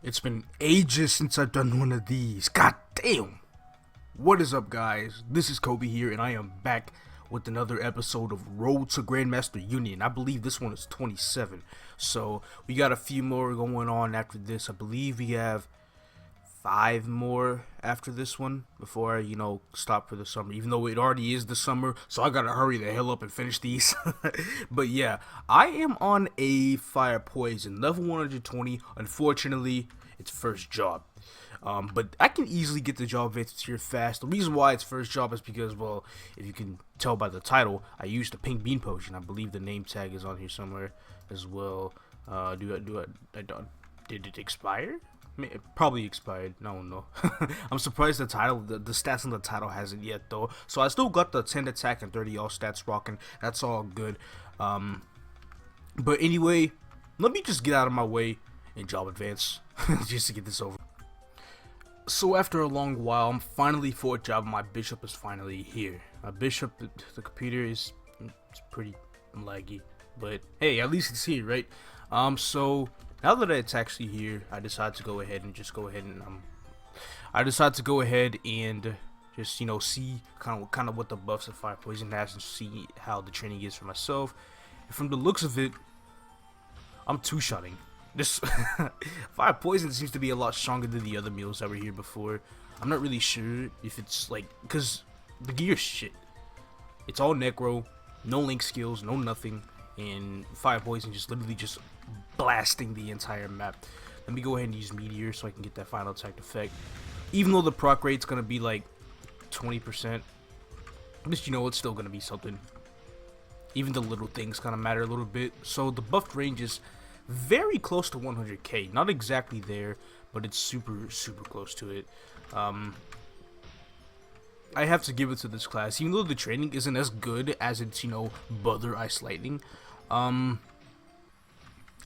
It's been ages since I've done one of these. God damn! What is up, guys? This is Kobe here, and I am back with another episode of Road to Grandmaster Union. I believe this one is 27. So, we got a few more going on after this. I believe we have 5 more after this one before I, stop for the summer. Even though it already is the summer, so I gotta hurry the hell up and finish these. But yeah, I am on a fire poison, level 120. Unfortunately, it's first job. But I can easily get the job advantage here fast. The reason why it's first job is because, well, if you can tell by the title, I used the pink bean potion. I believe the name tag is on here somewhere as well. Did it expire? It probably expired. No. I'm surprised the title, the stats on the title hasn't yet though. So I still got the 10 attack and 30 all stats rocking. That's all good. But anyway, let me just get out of my way and job advance just to get this over. So after a long while, I'm finally for a job. My bishop is finally here. My bishop, the computer is pretty laggy, but hey, at least it's here, right? So now that it's actually here, I decided to go ahead and just see kind of what the buffs of fire poison has and see how the training is for myself. And from the looks of it, I'm two-shotting. This fire poison seems to be a lot stronger than the other meals that were here before. I'm not really sure if it's like, because the gear's shit. It's all necro, no link skills, no nothing, and fire poison just literally just blasting the entire map. Let me go ahead and use meteor so I can get that final attack effect. Even though the proc rate's gonna be like 20%, just it's still gonna be something. Even the little things kind of matter a little bit. So the buffed range is very close to 100k. Not exactly there, but it's super close to it. I have to give it to this class, even though the training isn't as good as its Bother Ice Lightning. I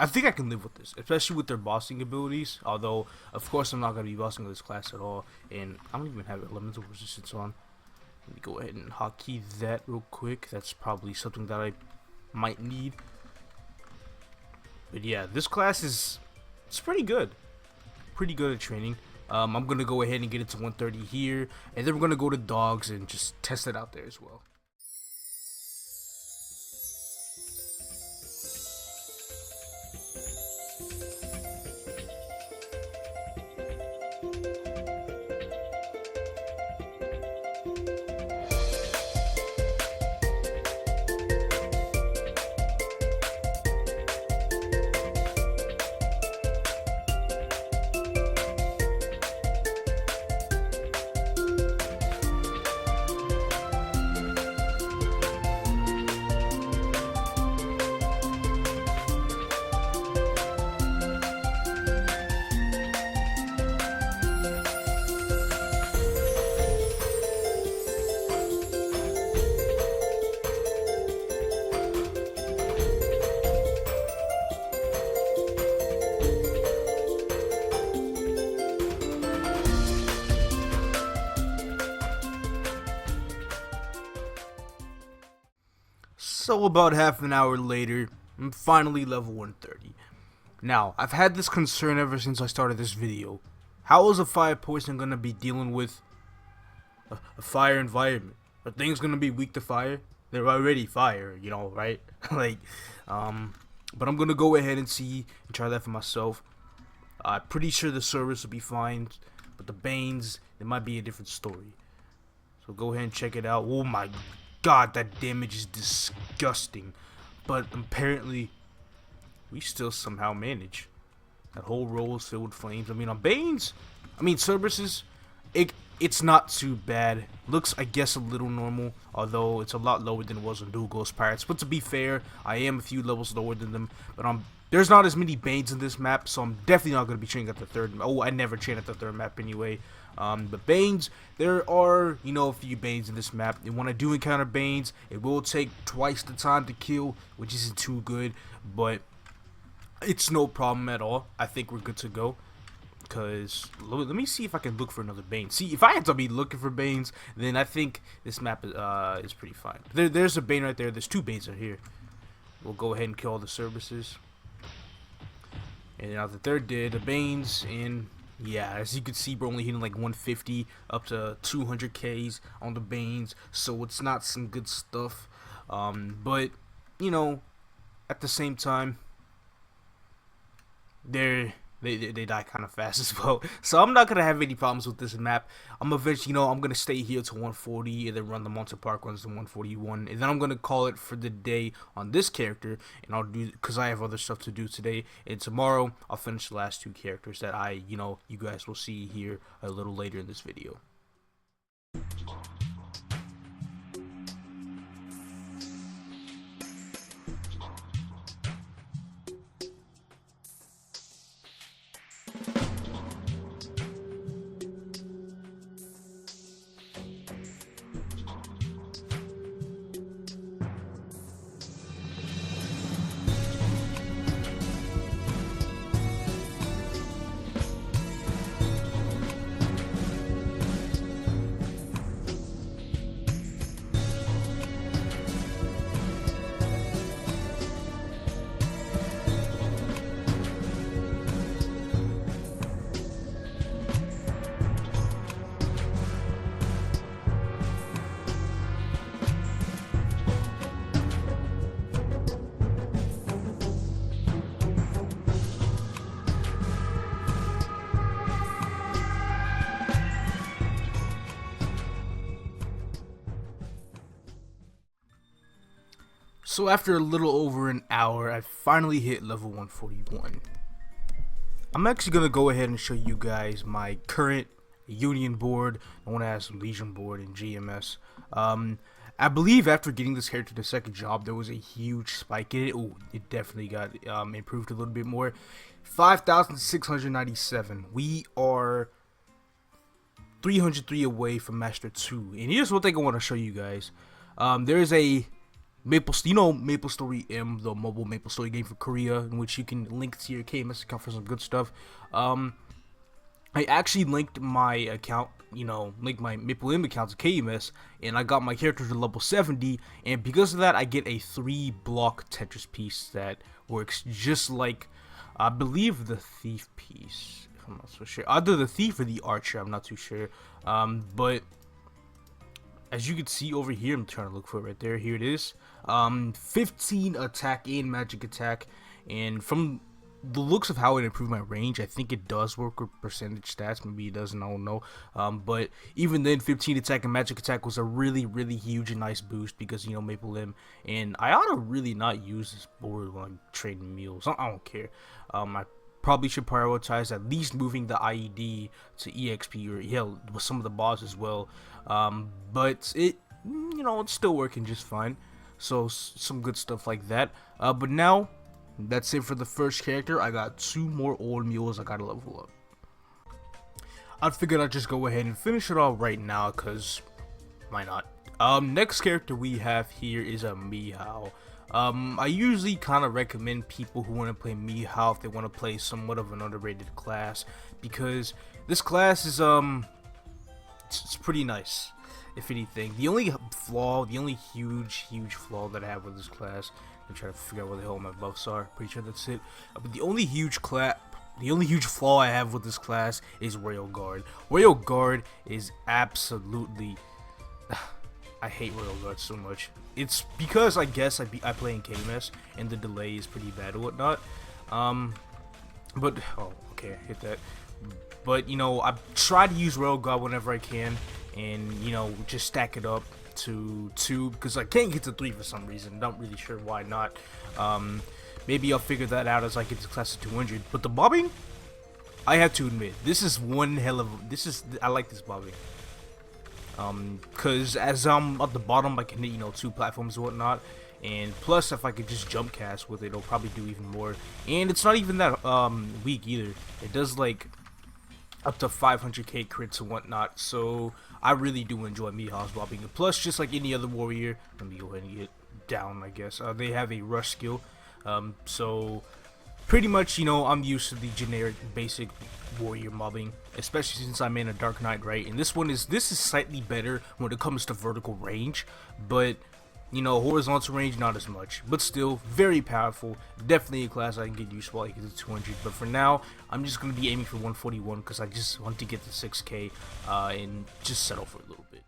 think I can live with this, especially with their bossing abilities. Although, of course, I'm not going to be bossing this class at all, and I don't even have elemental resistance on. Let me go ahead and hotkey that real quick. That's probably something that I might need. But yeah, this class it's pretty good. Pretty good at training. I'm going to go ahead and get it to 130 here, and then we're going to go to dogs and just test it out there as well. So about half an hour later, I'm finally level 130. Now, I've had this concern ever since I started this video. How is a fire poison going to be dealing with a fire environment? Are things going to be weak to fire? They're already fire, right? But I'm going to go ahead and see and try that for myself. I'm pretty sure the service will be fine, but the Banes, it might be a different story. So go ahead and check it out. Oh my God, that damage is disgusting, but apparently we still somehow manage. That whole roll is filled with flames. On Banes, Cerberuses, it's not too bad. Looks, I guess, a little normal, although it's a lot lower than it was on Dual Ghost Pirates. But to be fair, I am a few levels lower than them. But there's not as many Banes in this map, so I'm definitely not going to be training at the third. Oh, I never train at the third map anyway. But Banes, there are, a few Banes in this map. And when I do encounter Banes, it will take twice the time to kill, which isn't too good, but it's no problem at all. I think we're good to go. Because, let me see if I can look for another Bane. See, if I had to be looking for Banes, then I think this map is pretty fine. There's a Bane right there. There's 2 Banes right here. We'll go ahead and kill all the services. And now the third did the Banes, and yeah, as you can see, we're only hitting like 150 up to 200 Ks on the Banes, so it's not some good stuff. But you know, at the same time, they die kind of fast as well. So I'm not gonna have any problems with this map. I'm eventually, I'm gonna stay here to 140 and then run the Monster Park runs to 141, and then I'm gonna call it for the day on this character. And I'll do, because I have other stuff to do today, and tomorrow I'll finish the last two characters that you guys will see here a little later in this video. So after a little over an hour, I finally hit level 141. I'm actually going to go ahead and show you guys my current Union board, known as Legion board in GMS. I believe after getting this character the second job, there was a huge spike in it. Oh, it definitely got improved a little bit more. 5,697. We are 303 away from Master 2. And here's one thing I want to show you guys. There's a MapleStory M, the mobile MapleStory game for Korea, in which you can link to your KMS account for some good stuff. I actually linked my account, linked my MapleM account to KMS, and I got my character to level 70, and because of that, I get a 3-block Tetris piece that works just like, I believe, the Thief piece. I'm not so sure. Either the Thief or the Archer, I'm not too sure. But as you can see over here, I'm trying to look for it right there. Here it is. 15 attack and magic attack. And from the looks of how it improved my range, I think it does work with percentage stats. Maybe it doesn't, I don't know. But even then, 15 attack and magic attack was a really, really huge and nice boost because, MapleM. And I ought to really not use this board when I'm trading mules. I don't care. I probably should prioritize at least moving the IED to EXP or with some of the boss as well. But it, it's still working just fine. So some good stuff like that. But now that's it for the first character. I got 2 more old mules I gotta level up. I figured I'd just go ahead and finish it all right now, cause why not? Next character we have here is a Mihile. I usually kind of recommend people who want to play Mihile if they want to play somewhat of an underrated class, because this class is it's pretty nice, if anything. The only huge flaw that I have with this class, I'm trying to figure out where the hell my buffs are. Pretty sure that's it. But the only huge flaw I have with this class is Royal Guard. Royal Guard is absolutely I hate Royal Guard so much. It's because I guess I play in KMS and the delay is pretty bad or whatnot. But oh, okay, I hit that. But I try to use Royal Guard whenever I can, and just stack it up to 2 because I can't get to 3 for some reason. Not really sure why not. Maybe I'll figure that out as I get to class of 200. But the bobbing, I have to admit, this is one hell of. I like this bobbing. Cause as I'm at the bottom, I can hit 2 platforms and whatnot, and plus if I could just jump cast with it, it'll probably do even more. And it's not even that weak either. It does like up to 500k crits and whatnot. So I really do enjoy Mihile's bobbing. And plus, just like any other warrior, let me go ahead and get down. I guess they have a rush skill. So pretty much, I'm used to the generic basic warrior mobbing, especially since I'm in a Dark Knight, right? And this is slightly better when it comes to vertical range, but You know, horizontal range, not as much, but still very powerful. Definitely a class I can get used while I get to 200. But for now, I'm just gonna be aiming for 141 because I just want to get to 6K and just settle for a little bit.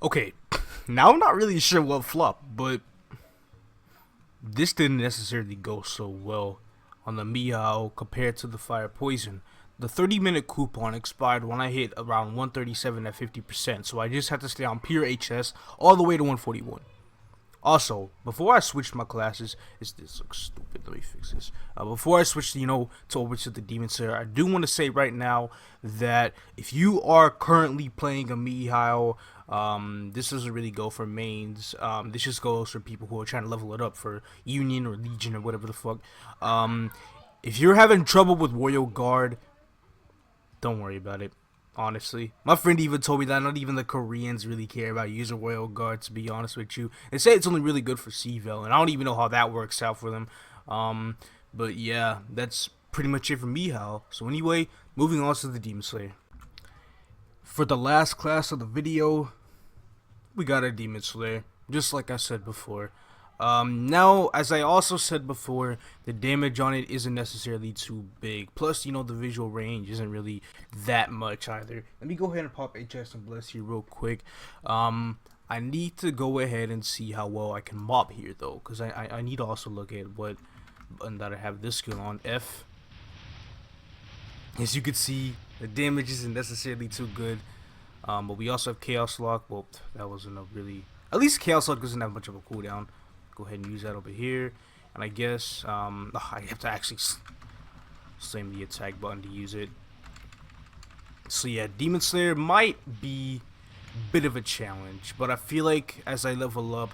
Okay, now I'm not really sure what flopped, but this didn't necessarily go so well on the Mihile compared to the Fire Poison. The 30-minute coupon expired when I hit around 137 at 50%, so I just had to stay on pure HS all the way to 141. Also, before I switched my classes, this looks stupid, let me fix this. Before I switched, to over to the Demon Slayer, I do want to say right now that if you are currently playing a Mihile, this doesn't really go for mains. This just goes for people who are trying to level it up for Union or Legion or whatever the fuck. If you're having trouble with Royal Guard, don't worry about it. Honestly, my friend even told me that not even the Koreans really care about using Royal Guard, to be honest with you. They say it's only really good for C-Vel, and I don't even know how that works out for them. But yeah, that's pretty much it for Mihile. So anyway, moving on to the Demon Slayer. For the last class of the video, we got a Demon Slayer, just like I said before. Now, as I also said before, the damage on it isn't necessarily too big. Plus, you know, the visual range isn't really that much either. Let me go ahead and pop HS and Bless here real quick. I need to go ahead and see how well I can mob here, though, because I need to also look at what button that I have this skill on, F. As you can see, the damage isn't necessarily too good. But we also have Chaos Lock. Well, that wasn't a really... At least Chaos Lock doesn't have much of a cooldown. Go ahead and use that over here. And I guess I have to actually slam the attack button to use it. So yeah, Demon Slayer might be a bit of a challenge, but I feel like as I level up,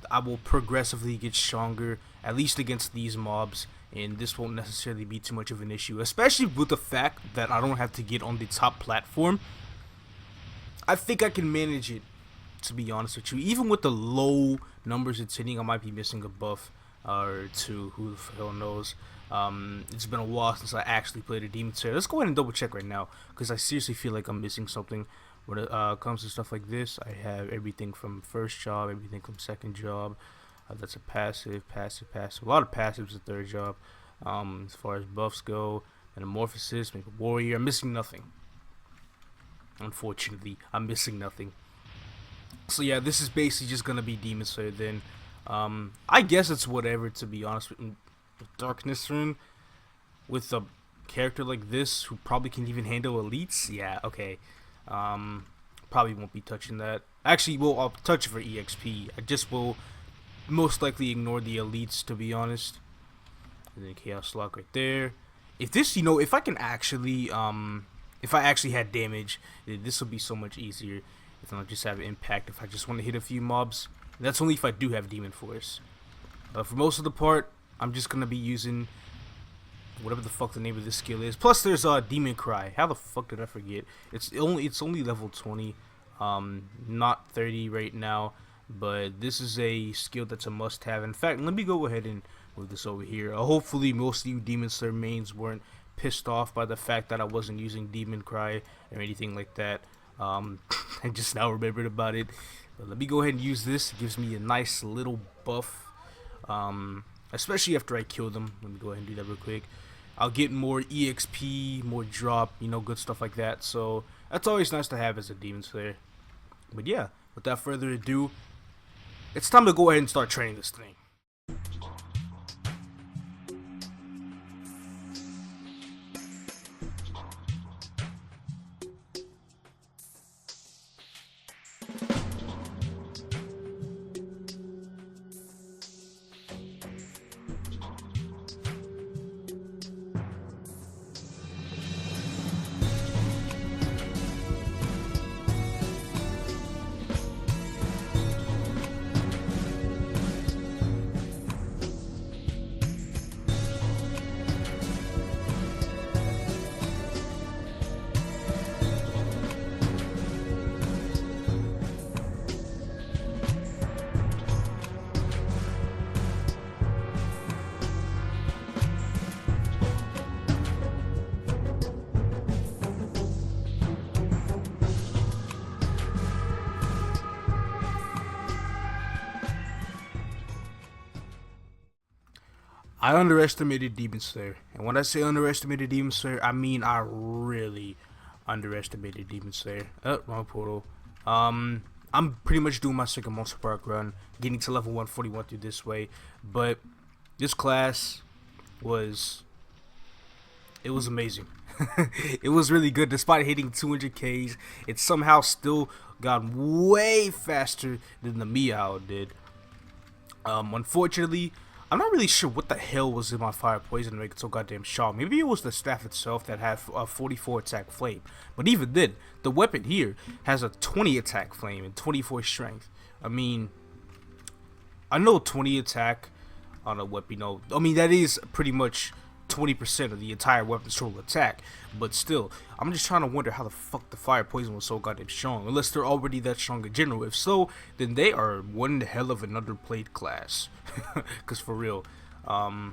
I will progressively get stronger, at least against these mobs, and this won't necessarily be too much of an issue, especially with the fact that I don't have to get on the top platform. I think I can manage it, to be honest with you. Even with the low numbers it's hitting, I might be missing a buff or two, who the hell knows. It's been a while since I actually played a Demon Slayer. Let's go ahead and double check right now, because I seriously feel like I'm missing something. When it comes to stuff like this, I have everything from first job, everything from second job. That's a passive. A lot of passives, the third job. As far as buffs go, Metamorphosis, make a warrior. I'm missing nothing. Unfortunately, I'm missing nothing. So yeah, this is basically just gonna be Demon Slayer then. I guess it's whatever, to be honest with Darkness Rune. With a character like this, who probably can even handle elites, yeah, okay. Probably won't be touching that. Actually, well, I'll touch it for EXP. I just will most likely ignore the elites, to be honest. And then Chaos Lock right there. If this, you know, if I can actually, if I actually had damage, this will be so much easier. If I just have impact, if I just want to hit a few mobs. That's only if I do have Demon Force. For most of the part, I'm just gonna be using whatever the fuck the name of this skill is. Plus, there's Demon Cry. How the fuck did I forget? It's only level 20, not 30 right now. But this is a skill that's a must-have. In fact, let me go ahead and move this over here. Hopefully, most of you Demon Slayer mains weren't pissed off by the fact that I wasn't using Demon Cry or anything like that. I just now remembered about it. But let me go ahead and use this. It gives me a nice little buff, especially after I kill them. Let me go ahead and do that real quick. I'll get more EXP, more drop, you know, good stuff like that. So that's always nice to have as a Demon Slayer. But yeah, without further ado, it's time to go ahead and start training this thing. I underestimated Demon Slayer, and when I say underestimated Demon Slayer, I mean I really underestimated Demon Slayer. Oh, wrong portal. I'm pretty much doing my second Monster Park run, getting to level 141 through this way, but this class was amazing. It was really good. Despite hitting 200 Ks, it somehow still got way faster than the Mihile did. Unfortunately, I'm not really sure what the hell was in my fire poison to make it so goddamn strong. Maybe it was the staff itself that had a 44 attack flame. But even then, the weapon here has a 20 attack flame and 24 strength. I mean, I know 20 attack on a weapon, you know, I mean, that is pretty much 20% of the entire weapon's total attack. But still, I'm just trying to wonder how the fuck the fire poison was so goddamn strong. Unless they're already that strong in general. If so, then they are one hell of an underplayed class. Because for real, I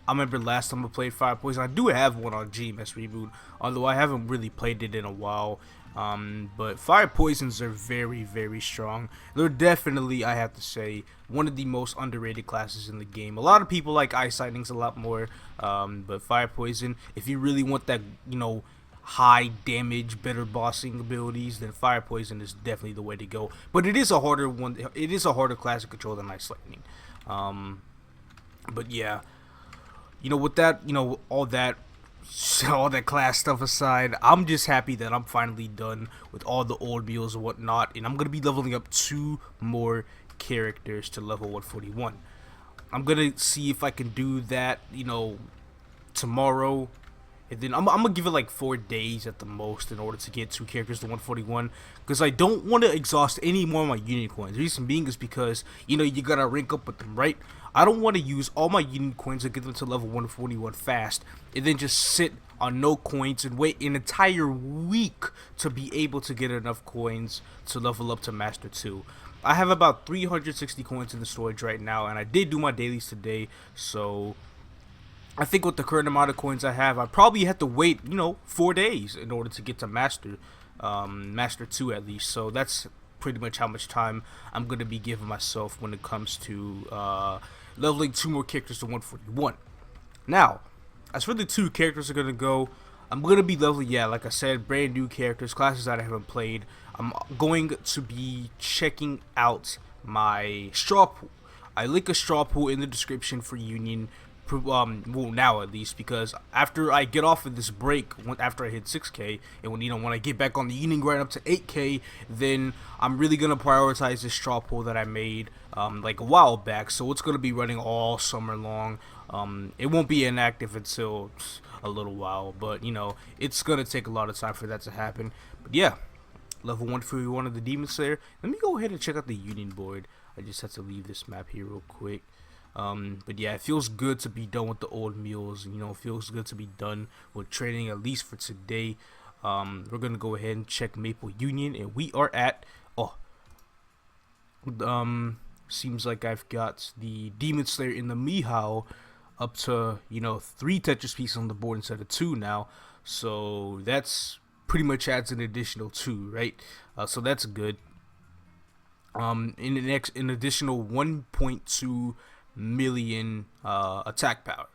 remember last time I played fire poison, I do have one on GMS Reboot. Although I haven't really played it in a while. But fire poisons are very, very strong. They're definitely, I have to say, one of the most underrated classes in the game. A lot of people like ice sightings a lot more, but fire poison, if you really want that, high damage, better bossing abilities, then fire poison is definitely the way to go. But it is a harder one. It is a harder class to control than ice lightning. But yeah, with that, all that class stuff aside, I'm just happy that I'm finally done with all the old mules and whatnot, and I'm gonna be leveling up 2 more characters to level 141. I'm gonna see if I can do that, tomorrow, and then I'm gonna give it like 4 days at the most in order to get 2 characters to 141, because I don't want to exhaust any more of my union coins. The reason being is because you gotta rank up with them, right? I don't want to use all my union coins to get them to level 141 fast, and then just sit on no coins and wait an entire week to be able to get enough coins to level up to Master 2. I have about 360 coins in the storage right now, and I did do my dailies today, so I think with the current amount of coins I have, I probably have to wait, 4 days in order to get to Master 2 at least. So that's pretty much how much time I'm going to be giving myself when it comes to leveling 2 more characters to 141. Now, as for the 2 characters are going to go, I'm going to be leveling, like I said, brand new characters, classes that I haven't played. I'm going to be checking out my straw pool. I link a straw pool in the description for Union. Well, now at least, because after I get off of this break, after I hit 6k, and when I get back on the Union grind up to 8k, then I'm really gonna prioritize this straw pool that I made like a while back. So it's gonna be running all summer long. It won't be inactive until a little while, but it's gonna take a lot of time for that to happen. But yeah, level 141 of the Demon Slayer. Let me go ahead and check out the Union board. I just have to leave this map here real quick. But yeah, it feels good to be done with the old mules. It feels good to be done with training, at least for today. We're gonna go ahead and check Maple Union, and we are at seems like I've got the Demon Slayer in the Mihile up to 3 Tetris pieces on the board instead of 2 now. So that's pretty much adds an additional 2, right? So that's good. An additional 1.2 million attack power.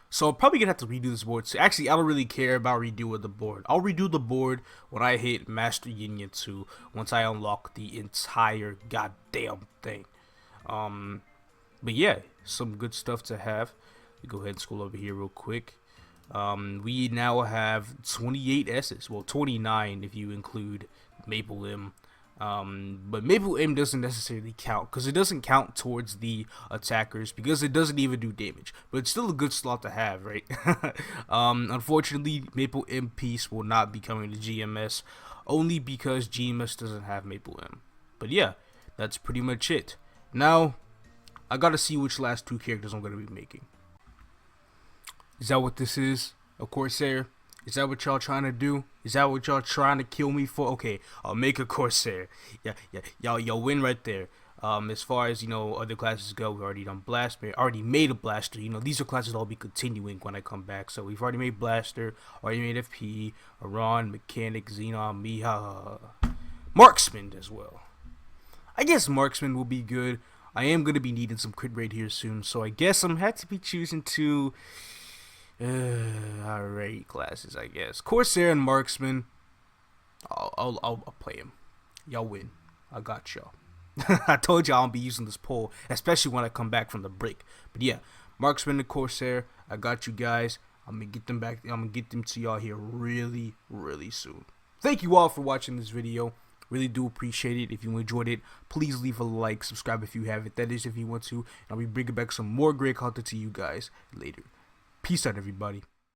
So I'm probably gonna have to redo this board. So actually, I don't really care about redoing the board. I'll redo the board when I hit Master Union 2, once I unlock the entire goddamn thing. But yeah, some good stuff to have. Go ahead and scroll over here real quick. We now have 28 S's. Well, 29 if you include Maple M. But Maple M doesn't necessarily count, because it doesn't count towards the attackers, because it doesn't even do damage, but it's still a good slot to have, right? Unfortunately, Maple M piece will not be coming to GMS, only because GMS doesn't have Maple M. But yeah, that's pretty much it. Now, I gotta see which last 2 characters I'm gonna be making. Is that what this is? A Corsair? Is that what y'all trying to do? Is that what y'all trying to kill me for? Okay, I'll make a Corsair. Yeah, y'all win right there. As far as other classes go, we already done Blaster. Already made a Blaster. These are classes I'll be continuing when I come back. So we've already made Blaster, already made FP, Aron, Mechanic, Xenon, Mihile, Marksman as well. I guess Marksman will be good. I am gonna be needing some crit rate here soon, so I guess I'm had to be choosing 2. Alright, classes, I guess. Corsair and Marksman. I'll play him. Y'all win. I got y'all. I told y'all I'll be using this poll, especially when I come back from the break. But yeah, Marksman and Corsair, I got you guys. I'm gonna get them back. I'm gonna get them to y'all here really, really soon. Thank you all for watching this video. Really do appreciate it. If you enjoyed it, please leave a like, subscribe if you haven't. That is if you want to. And I'll be bringing back some more great content to you guys later. Peace out, everybody.